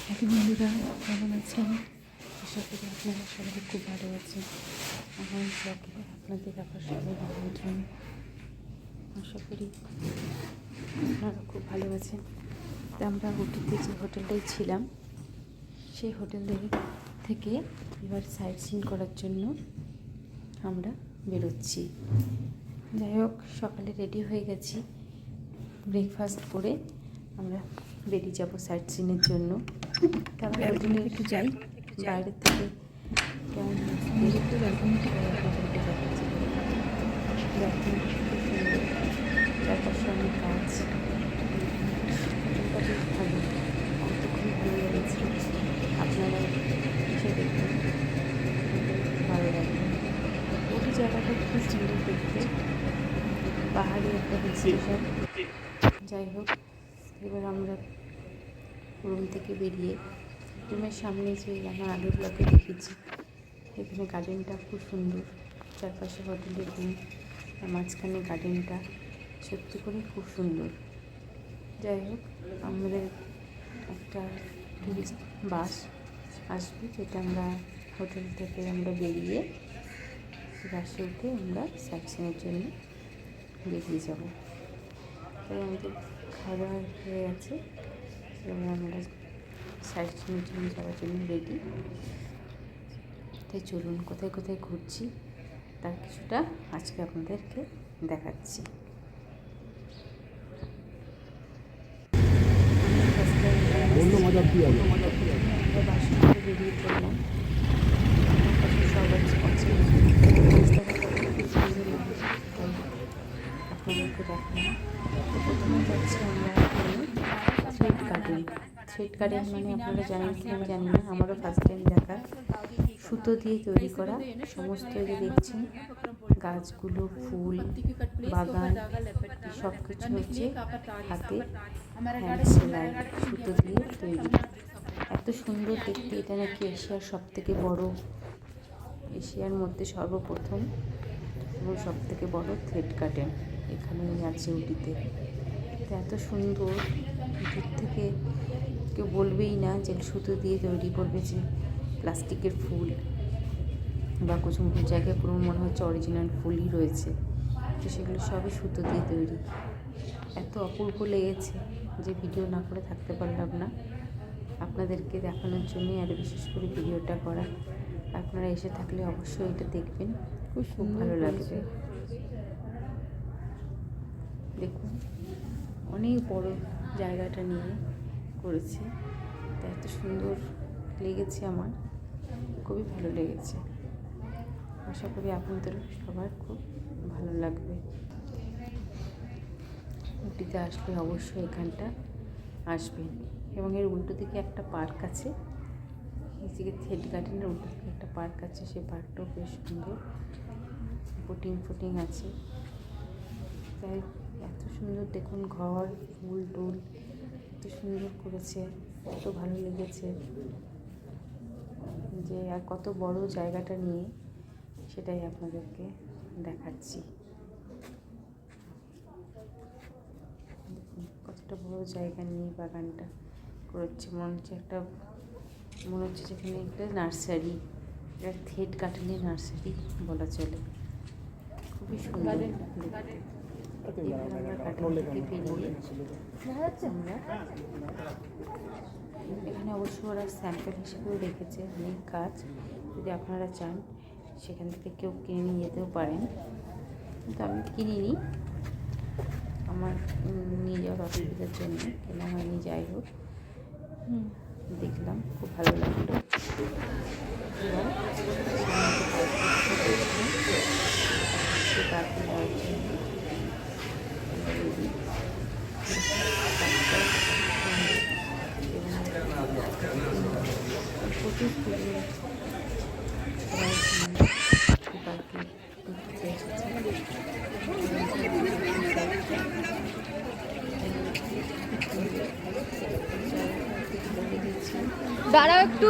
Hello বন্ধুরা, কেমন আছেন? আশা করি আপনারা সবাই খুব ভালো আছেন। আমার ব্লগে আপনাদের আবার সবাই আমন্ত্রণ। আশা করি আপনারা খুব ভালো আছেন। তো আমরা উটিতে যে হোটেলটায় ছিলাম, সেই হোটেলের থেকে এবার সাইট সিন করার জন্য আমরা বেরোচ্ছি। যাই হোক, সকালে রেডি হয়ে গেছি, ব্রেকফাস্ট করে আমরা বেরিয়ে যাব সাইট সিনের জন্য। তারপরে হোটেলে একটু যাই, বাইরে থেকে কেমন একটু ব্যালকনিতে যাচ্ছি। ব্যালকনি খুব সুন্দর, চারপাশে অনেক গাছ, হোটেলটা বেশ ভালো, আমার তো খুবই ভালো লেগেছে। আপনারা এসে দেখুন, ভালো লাগবে। ওই জায়গাটা খুব সুন্দর দেখতে, পাহাড়ি একটা হিল স্টেশন। যাই হোক, এবার আমরা রুম থেকে বেরিয়ে রুমের সামনে যে আমার আগের ব্লকে দেখেছি, এখানে গার্ডেনটা খুব সুন্দর, চারপাশে হোটেলের রুম আর মাঝখানে গার্ডেনটা সত্যি করে খুব সুন্দর। যাই হোক, আমাদের একটা টুরিস্ট বাস আসবে, যেটা আমরা হোটেল থেকে আমরা বেরিয়ে বাসে উঠে আমরা সাইট সিনের জন্য বেরিয়ে যাব। তাই আমাদের খাওয়া দাওয়া হয়ে গেছে এবং আমরা সাইট সিনের জন্য যাওয়ার জন্য রেডি। তাই চলুন, কোথায় কোথায় ঘুরছি তার কিছুটা আজকে আপনাদেরকে দেখাচ্ছি। আমরা বাসা থেকে বেরিয়ে পড়লাম। সবাই আপনাদেরকে দেখালাম। তো প্রথমে যাচ্ছি আমরা থ্রেড গার্ডেন। থ্রেড গার্ডেন মানে আপনারা জানেন কি আমি জানি না, আমারও ফার্স্ট টাইম দেখা। সুতো দিয়ে তৈরি করা সমস্ত যে দেখছেন গাছগুলো, ফুল, বাগান, সব কিছু হচ্ছে হাতে হ্যান্ড সেলাই, সুতো দিয়ে তৈরি। এত সুন্দর দেখতে। এটা নাকি এশিয়ার সবথেকে বড়, এশিয়ার মধ্যে সর্বপ্রথম এবং সবথেকে বড় থ্রেড গার্ডেন এখানেই আছে উটিতে। তো এত সুন্দর, দূর থেকে কেউ বলবেই না যে সুতো দিয়ে তৈরি করবে, যে প্লাস্টিকের ফুল বা কিছু জায়গায় পুরো মনে হচ্ছে অরিজিনাল ফুলই রয়েছে, তো সেগুলো সবই সুতো দিয়ে তৈরি। এত অপূর্ব লেগেছে যে ভিডিও না করে থাকতে পারলাম না, আপনাদেরকে দেখানোর জন্যই আর বিশেষ করে ভিডিওটা করা। আপনারা এসে থাকলে অবশ্যই এটা দেখবেন, খুব ভালো লাগবে। দেখুন, অনেক বড় জায়গাটা নিয়ে করেছে, তা এত সুন্দর লেগেছে, আমার খুবই ভালো লেগেছে। আশা করি আপনাদের সবার খুব ভালো লাগবে। উটিতে আসলে অবশ্যই এখানটা আসবেন। এবং এর উল্টো দিকে একটা পার্ক আছে, এদিকে থ্রেড গার্ডেনের উল্টো দিকে একটা পার্ক আছে, সেই পার্কটাও বেশ সুন্দর, বোটিং আছে। তাই এত সুন্দর দেখুন, ঘর, ফুল টুল এত সুন্দর করেছে, এত ভালো লেগেছে যে আর কত বড় জায়গাটা নিয়ে সেটাই আপনাদেরকে দেখাচ্ছি। দেখুন কতটা বড় জায়গা নিয়ে বাগানটা করেছে, মনে হচ্ছে যেখানে একটা নার্সারি, এটা থ্রেড গার্ডেনের নার্সারি বলা চলে। খুবই সুন্দর দেখতে। এবার আমরা গার্ডেন থেকে বেরিয়ে আমরা এখানে অবশ্য ওরা স্যাম্পল হিসেবেও রেখেছে অনেক গাছ, যদি আপনারা চান সেখান থেকে কেউ কিনে নিয়ে যেতেও পারেন, কিন্তু আমি কিনিনি, আমার নিয়ে যাওয়ার অসুবিধার জন্য কেনা হয়নি। যাই হোক, দেখলাম, খুব ভালো লাগলো। প্রচুর দাঁড়াও একটু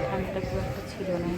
ঠান্ডাটা খুব একটা ছিল না,